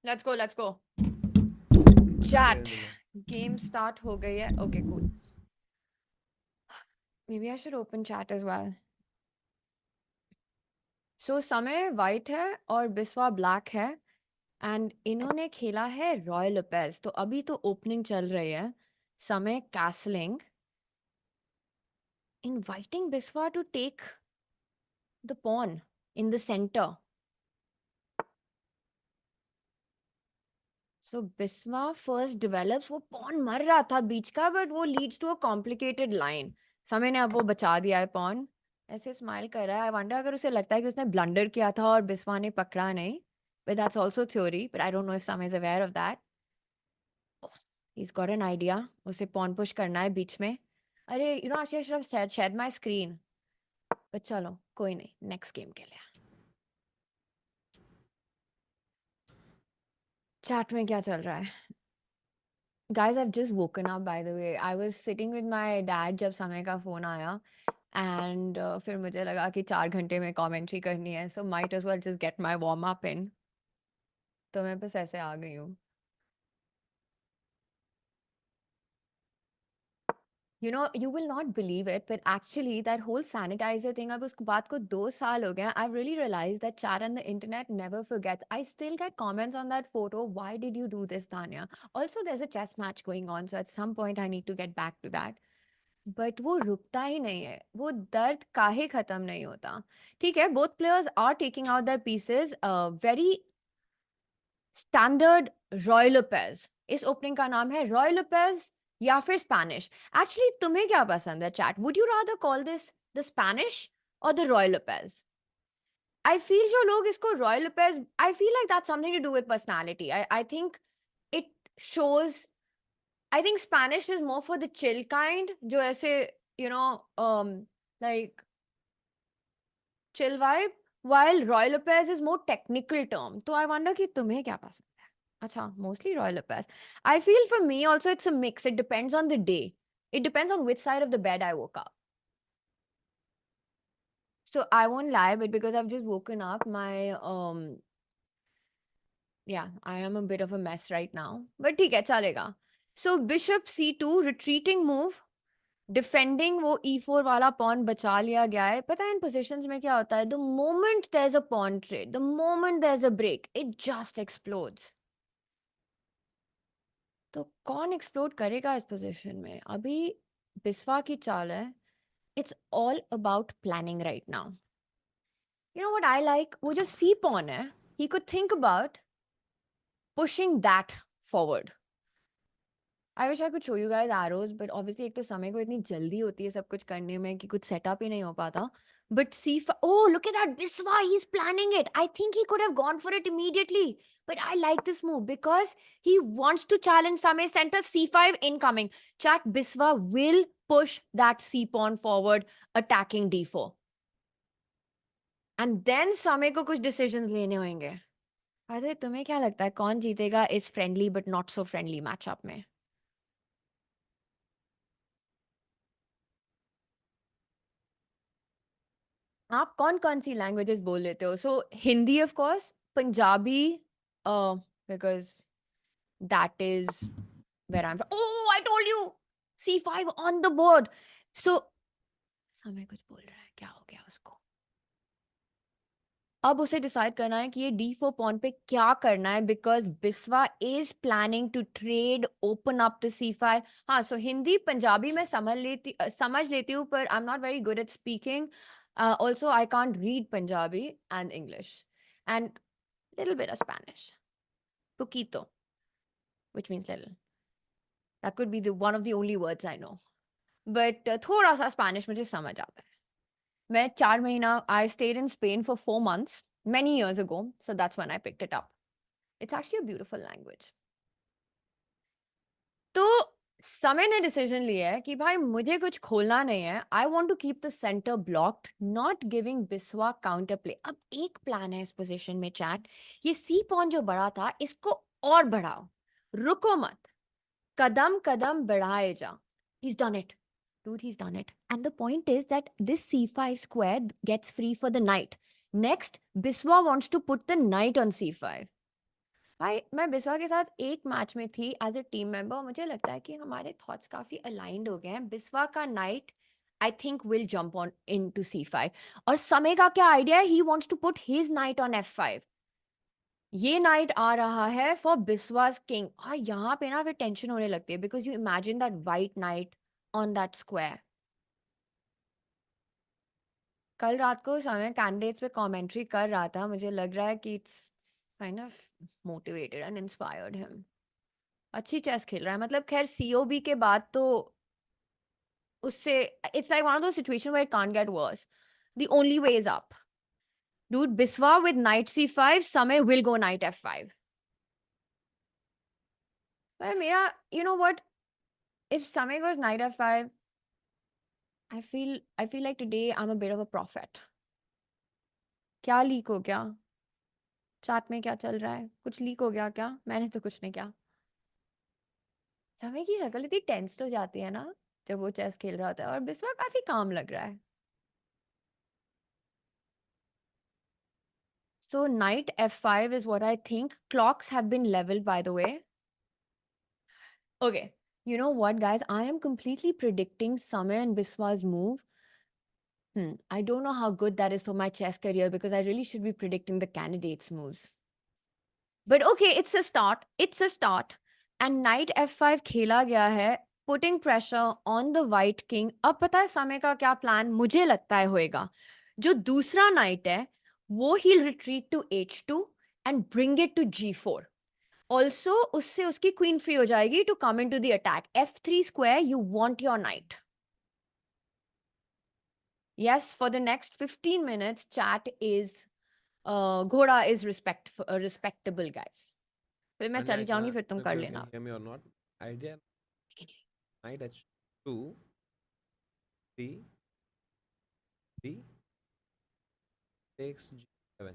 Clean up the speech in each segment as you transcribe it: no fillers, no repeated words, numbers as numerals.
Let's go, let's go. Chat. Game start ho gayi hai. Okay, cool. Maybe I should open chat as well. So समय white है और Biswa black है and इन्होंने खेला है Roy Lopez. तो अभी तो ओपनिंग चल रही है. समय castling, inviting Biswa to take the pawn in the center. So Biswa first develops. वो pawn मर रहा था बीच का, but वो leads to a complicated line. समय ने अब वो बचा दिया है pawn. ऐसे स्माइल कर रहा है. I wonder अगर उसे लगता है कि उसने ब्लंडर किया था और बिस्वा ने पकड़ा नहीं. But that's also theory. But I don't know if Samay is aware of that. Oh, he's got an idea. उसे pawn push करना है बीच में. अरे you know actually I should have shared my screen. But चलो कोई नहीं. Next game के लिए. Chat में क्या चल रहा है? Guys, I've just woken up by the way. I was sitting with my dad जब समय का phone आया and फिर मुझे लगा कि 4 घंटे में commentary करनी है. So might as well just get my warm up in. तो मैं बस ऐसे आ गई हूँ. You know, you will not believe it, but actually that whole sanitizer thing, अब उस बात को 2 साल हो गए. I've really realized that chat and the internet never forgets. I still get comments on that photo. Why did you do this, Tanya? Also, there's a chess match going on, so at some point I need to get back to that. But वो रुकता ही नहीं है. वो दर्द काहे खत्म नहीं होता. ठीक है, both players are taking out their pieces. Very standard Roy Lopez. इस ओपनिंग का नाम है रॉय लोपेज या फिर स्पैनिश. एक्चुअली तुम्हें क्या पसंद है chat? Would you rather call this the Spanish और the Ruy Lopez? I feel जो लोग इसको Ruy Lopez, I feel like that's something to do with personality. I think it shows. I think Spanish is more for the chill kind, जो ऐसे, you know, like chill vibe, while Roy Lopez is more technical term. तो I wonder कि तुम्हें क्या पसंद है? अच्छा, mostly Roy Lopez. I feel for me also it's a mix. It depends on the day. It depends on which side of the bed I woke up. So I won't lie, but because I've just woken up, yeah, I am a bit of a mess right now. But ठीक है, चलेगा. So Bishop C2, retreating move. Defending वो E4 वाला pawn बचा लिया गया है. पता है इन पोजीशंस में क्या होता है? The moment there is a pawn trade, the moment there is a break, it just explodes. तो कौन एक्सप्लोड करेगा इस पोजीशन में? अभी बिस्वा की चाल है. It's all about planning right now. You know what I like? वो जो सी पॉन है, he could think about pushing that forward. I wish I could show you guys arrows, but obviously एक तो समय को इतनी जल्दी होती है सब कुछ करने में कि कुछ सेटअप ही नहीं हो पाता. But oh, look at that Biswa, he's planning it. I think he could have gone for it immediately. But I like this move because he wants to challenge Samay center. C5 incoming. Chat, Biswa will push that C pawn forward, attacking D4. And then Samay को कुछ decisions लेने होंगे. अरे तुम्हें क्या लगता है कौन जीतेगा इस friendly but not so friendly matchup में? आप कौन-कौन सी लैंग्वेजेस बोल लेते हो? So Hindi of course, Punjabi because that is where I'm from. Oh, I told you! C5 on the board. So समय कुछ बोल रहा है, क्या हो गया उसको? अब उसे डिसाइड करना है कि ये D4 पॉन पे क्या करना है because Biswa is planning to trade open up to C5. हाँ, so हिंदी पंजाबी में समझ लेती हूँ, पर I'm not very good at speaking. Also, I can't read Punjabi and English and little bit of Spanish. Poquito, which means little. That could be the one of the only words I know. But थोड़ा सा Spanish मुझे समझ आता है. मैं 4 महीना, I stayed in Spain for 4 months many years ago, so that's when I picked it up. It's actually a beautiful language. तो समय ने डिसीजन लिया है कि भाई मुझे कुछ खोलना नहीं है. I want to keep the centre blocked, not giving Biswa counter play. अब एक प्लान है इस पोजीशन में चैट. ये सी पॉन जो बड़ा था इसको और बढ़ाओ, रुको मत, कदम कदम बढ़ाए जा. He's done it. Dude, he's done it. And the point is that this c5 square gets free for the knight. Next, Biswa wants to put the knight on c5. भाई मैं बिस्वा के साथ एक मैच में थी एज अ टीम मेंबर, मुझे लगता है कि हमारे थॉट्स काफी अलाइंड हो गए हैं। बिस्वा का knight I think will jump on into C5, और समय का क्या आइडिया है, he wants to put his knight on F5। ये नाइट आ रहा है फॉर बिस्वास किंग, और यहाँ पे ना फिर टेंशन होने लगती है, because you imagine that white night on that square. कल रात को समय कैंडिडेट्स पे कमेंट्री कर रहा था, मुझे लग रहा है कि it's kind of motivated and inspired him. अच्छी चेस खेल रहा है, मतलब खैर सीओबी के बाद तो उससे it's like one of those situation where it can't get worse, the only way is up. Dude, Biswa with knight C5, Samay will go knight F5। पर मेरा, you know what, if Samay goes knight F5, I feel like today I'm a bit of a prophet. क्या leak हो गया? Chat में क्या चल रहा है? कुछ लीक हो गया क्या? मैंने तो कुछ नहीं किया। समय की शक्ल इतनी टेंस्ड हो जाती है ना जब वो चेस खेल रहा होता है, और बिस्वा काफी काम लग रहा है। So knight F5 is what I think. Clocks have been leveled, by the way. Okay, you know what, guys? I am completely predicting Samay and Biswa's move. I don't know how good that is for my chess career, because I really should be predicting the candidates' moves. But okay, it's a start. It's a start. And knight F5 खेला गया है, putting pressure on the white king. अब पता है समय का क्या plan मुझे लगता है होएगा? जो दूसरा knight है, वो he'll retreat to H2 and bring it to G4. Also, उससे उसकी queen free हो जाएगी to come into the attack. F3 square, you want your knight. Yes, for the next 15 minutes, chat is घोड़ा is respectable, guys. फिर मैं Anya, चली I जाऊंगी, can't फिर तुम know if कर you can लेना। hear me or not. Idea Can you- knight h2, d, d takes g7.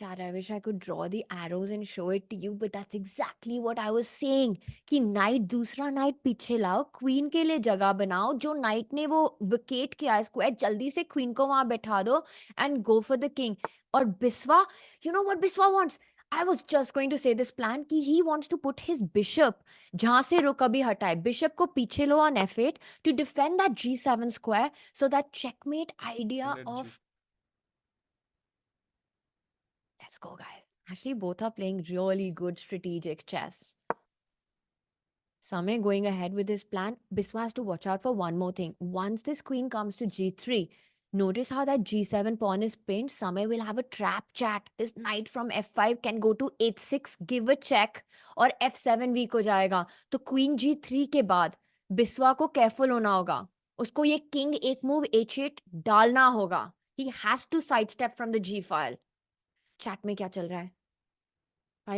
Chad, I wish I could draw the arrows and show it to you, but that's exactly what I was saying. कि knight दूसरा knight पीछे लाओ, queen के लिए जगह बनाओ, जो knight ने वो vacate किया है square, जल्दी से queen को वहां बैठा दो and go for the king. और Biswa, you know what Biswa wants? I was just going to say this plan कि he wants to put his bishop जहां से रुक अभी हटाए, bishop को पीछे लो on F8 to defend that G7 square, so that checkmate idea Defended g. of let's go, guys. Actually, both are playing really good strategic chess. Samay going ahead with his plan. Biswa has to watch out for one more thing. Once this queen comes to G3, notice how that G7 pawn is pinned. Samay will have a trap chat. This knight from F5 can go to H6, give a check, और F7 weak हो जाएगा. तो queen G3 के बाद बिस्वा को careful होना होगा. उसको ये king एक move H8 डालना होगा. He has to sidestep from the G file. Chat में क्या चल रहा है?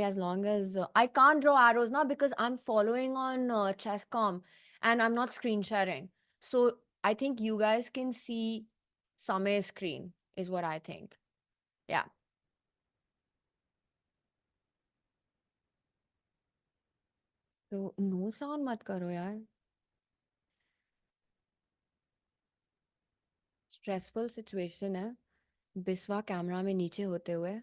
As long as I can't draw arrows now because I'm following on Chess.com and I'm not screen sharing. So I think you guys can see Samay's screen, is what I think. Yeah. तो no sound मत करो यार. Stressful situation है. Biswa camera में नीचे होते हुए.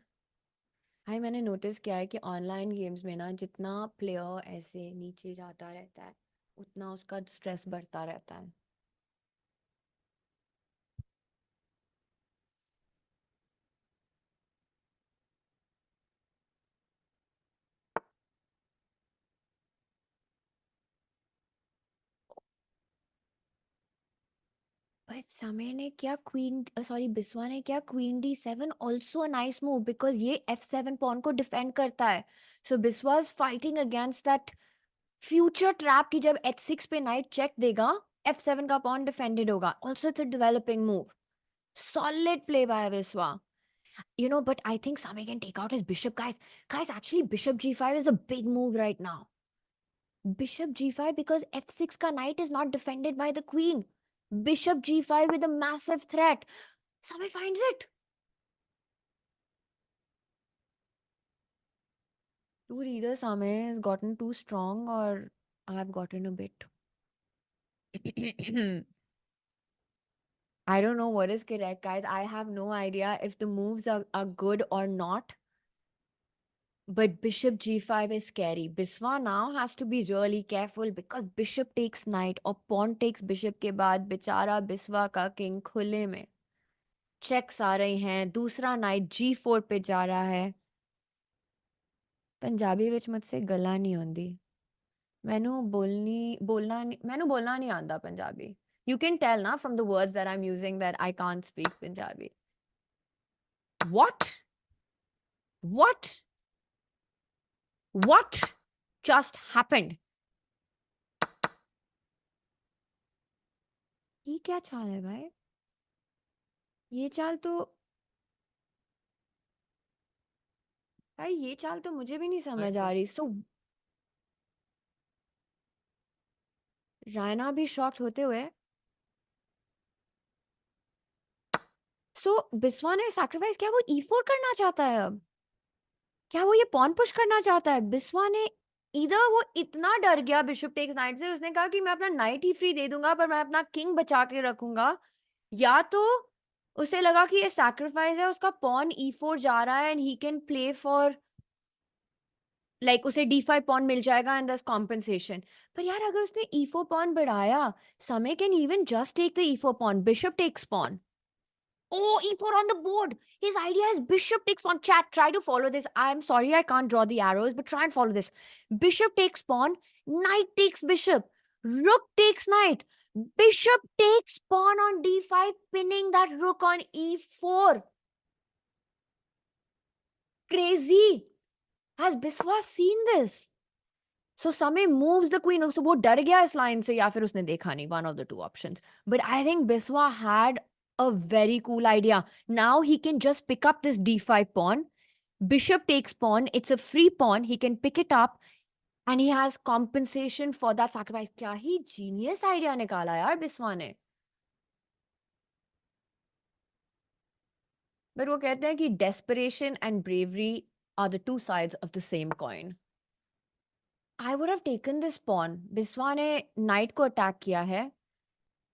हाय, मैंने नोटिस किया है कि ऑनलाइन गेम्स में ना जितना प्लेयर ऐसे नीचे जाता रहता है, उतना उसका स्ट्रेस बढ़ता रहता है. But समय ने क्या क्वीन, सॉरी बिस्वा ने क्या queen D7, also a nice move because ये F7 पॉन को डिफेंड करता है. So Biswa is fighting against that future trap कि जब H6 पे नाइट चेक देगा, F7 का पॉन डिफेंडेड होगा. Also it's a developing move. Solid play by Biswa. You know, but I think Sami can take out his bishop, guys. Guys, actually, bishop G5 is a big move right now. Bishop G5 because F6 ka knight is not defended by the queen. Bishop G5 with a massive threat. Sami finds it. Dude, either Sami has gotten too strong or I've gotten a bit. I don't know what is correct, guys. I have no idea if the moves are good or not. But bishop g5 is scary. Biswa now has to be really careful because bishop takes knight or pawn takes bishop के बाद बेचारा बिस्वा का king खुले में checks आ रहे हैं. दूसरा night g4 पे जा रहा है. पंजाबी विच मुझसे गला नहीं होंदी. मैनू बोलना नहीं आंदा पंजाबी. You can tell ना from the words that I'm using that I can't speak Punjabi. What? What? What just happened? ये क्या चाल है भाई? ये चाल तो भाई ये चाल तो मुझे भी नहीं I समझ आ know. रही. सो रायना भी शॉक्ड होते हुए. सो बिस्वा ने सैक्रिफाइस किया. वो e4 करना चाहता है अब. क्या वो ये पॉन पुश करना चाहता है? बिस्वा ने इधर वो इतना डर गया बिशप टेक्स नाइट से. उसने कहा कि मैं अपना नाइट ही फ्री दे दूंगा पर मैं अपना किंग बचा के रखूंगा. या तो उसे लगा कि ये सैक्रिफाइस है. उसका पॉन e4 जा रहा है and he can play for like उसे d5 पॉन मिल जाएगा एंड दस कॉम्पेंसेशन. पर यार अगर उसने e4 पॉन बढ़ाया, Samay can even just take the e4 pawn. Bishop takes pawn. Oh, e4 on the board. His idea is bishop takes pawn. Chat, try to follow this. I'm sorry I can't draw the arrows, but try and follow this. Bishop takes pawn. Knight takes bishop. Rook takes knight. Bishop takes pawn on d5, pinning that rook on e4. Crazy. Has Biswa seen this? So Samay moves the queen. So वो डर गया इस line से या फिर उसने देखा नहीं. One of the two options. But I think Biswa had a very cool idea. Now he can just pick up this d5 pawn. Bishop takes pawn. It's a free pawn. He can pick it up and he has compensation for that sacrifice. क्या ही genius idea निकाला यार बिस्वा ने. But वो कहते हैं कि desperation and bravery are the two sides of the same coin. I would have taken this pawn. Biswa ने knight को attack किया है.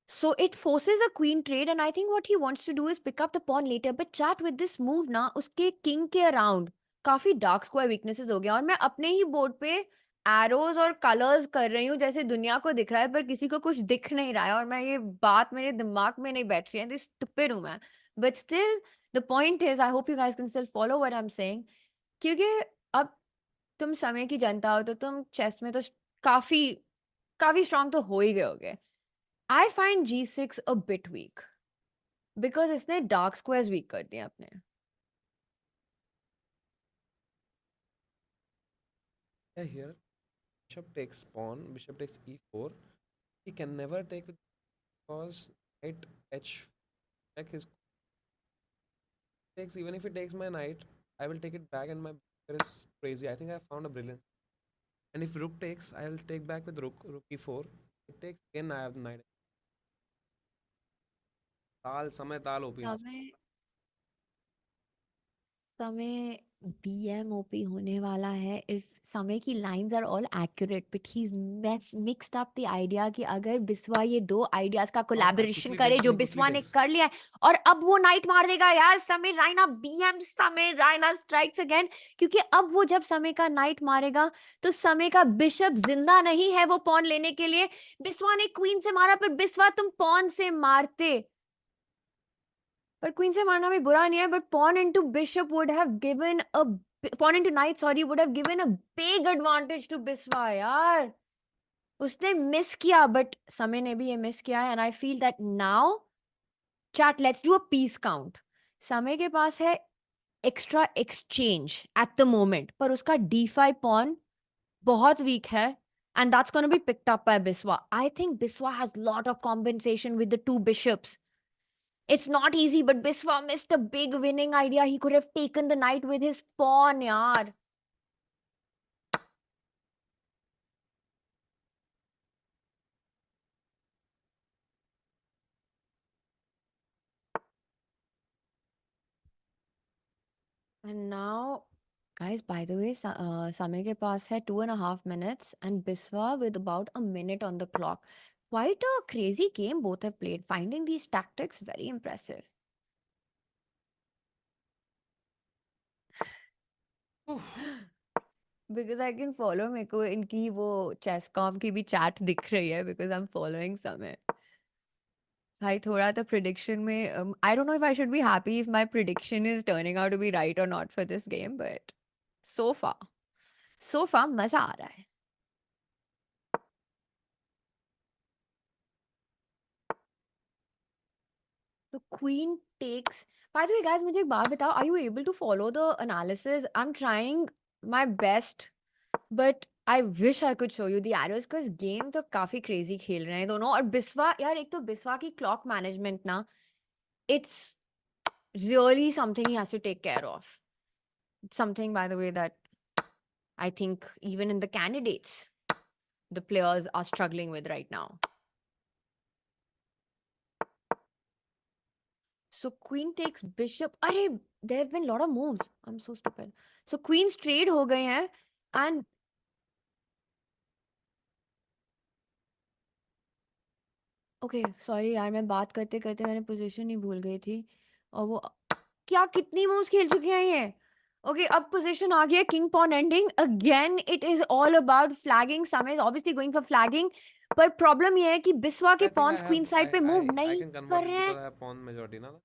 So it forces a queen trade and I think what he wants to do is pick up the pawn later. But chat with this move ना उसके king के around काफी dark square weaknesses हो गया. और मैं अपने ही board पे arrows और colors कर रही हूँ जैसे दुनिया को दिख रहा है पर किसी को कुछ दिख नहीं रहा है. और मैं ये बात मेरे दिमाग में नहीं बैठ रही है. this stupid हूँ मैं. But still the point is I hope you guys can still follow what I'm saying. क्योंकि अब तुम समय की जनता हो तो तुम चेस में तो काफी काफी स्ट्रांग तो हो ही गए होगे. I find G6 a bit weak because इसने dark squares weak कर दिए अपने. Yeah, here bishop takes pawn, bishop takes e4. He can never take with because knight h check his takes. Even if he takes my knight, I will take it back, and my player is crazy. I think I found a brilliance. And if rook takes, I'll take back with rook e4. It takes again. I have knight. Tal समय ताल OP है. समय समय BMOP होने वाला है if समय की lines are all accurate but he's mixed up the idea कि अगर बिस्वा ये दो ideas का और collaboration quickly करे takes जो and he quickly बिस्वा ने takes. कर लिया है और अब वो नाइट मार देगा यार. समय रायना BM समय रायना स्ट्राइक्स अगेन. क्योंकि अब वो जब समय का नाइट मारेगा तो समय का बिशप जिंदा नहीं है वो पॉन लेने के लिए. बिस्वा ने क्वीन से मारा पर बिस्वा तुम पॉन से मारते. पर क्वीन से मारना भी बुरा नहीं है. But pawn into bishop would have given a pawn into knight sorry would have given a big advantage to Biswa यार. उसने मिस किया बट समय ने भी ये मिस किया है. And I feel that now chat let's do a piece count. Samay के पास है extra exchange at the moment पर उसका d5 pawn बहुत वीक है and that's going to be picked up by Biswa. I think Biswa has lot of compensation with the two bishops. It's not easy, but Biswa missed a big winning idea. He could have taken the knight with his pawn, yaar. And now, guys, by the way, Samay ke paas hai 2.5 minutes and Biswa with about a minute on the clock. quite a crazy game both have played. Finding these tactics very impressive. Oof. Because I can follow मेरे को इनकी वो चेसकॉम की भी chat दिख रही है because I'm following समय. भाई थोड़ा तो prediction में I don't know if I should be happy if my prediction is turning out to be right or not for this game, but so far, so far मजा आ रहा है. The queen takes. By the way, guys, मुझे एक बात बताओ. Are you able to follow the analysis? I'm trying my best, but I wish I could show you the arrows because game तो काफी crazy खेल रहे हैं दोनों. और बिस्वा यार एक तो बिस्वा की clock management ना, it's really something he has to take care of. Something, by the way, that I think even in the candidates, the players are struggling with right now. So queen takes bishop. अरे there have been a lot of moves. I'm so stupid. So queens trade हो गए हैं and okay sorry यार मैं बात करते करते मैंने पोजीशन ही भूल गई थी और वो क्या कितनी मूव्स खेल चुके हैं ये. ओके अब पोजीशन आ गया king pawn ending again. It is all about flagging. Samay is obviously going for flagging पर प्रॉब्लम ये है कि बिस्वा के I think pawns queen side पे मूव I नहीं can कर convert it रहे हैं. because I have pawn majority now.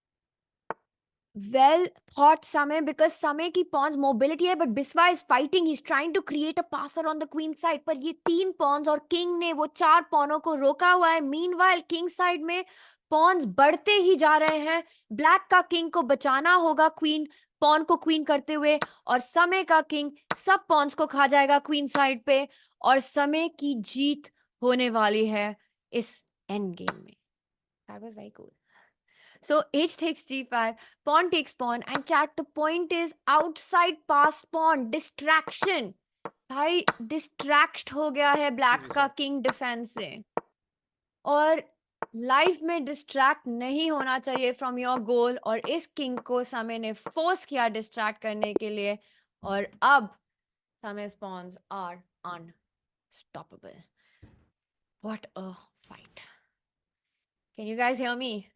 Well thought Samay because Samay की pawns mobility है but Biswa is fighting. He's trying to create a passer on the queen side पर ये 3 pawns और king ने वो 4 पॉनों को रोका हुआ है. Meanwhile king side में pawns बढ़ते ही जा रहे हैं. Black का king को बचाना होगा queen pawn को queen करते हुए और समय का king सब pawns को खा जाएगा queen side पे और समय की जीत होने वाली है इस end game में. That was very cool. So h takes g5, pawn takes pawn, and chat the point is outside pass pawn distraction. भाई distract हो गया है Please black be का sad. king defense से और लाइफ में डिस्ट्रैक्ट नहीं होना चाहिए फ्रॉम योर गोल और इस किंग को समय ने फोर्स किया डिस्ट्रैक्ट करने के लिए और अब समय spawns are unstoppable. What a fight. Can you guys hear me?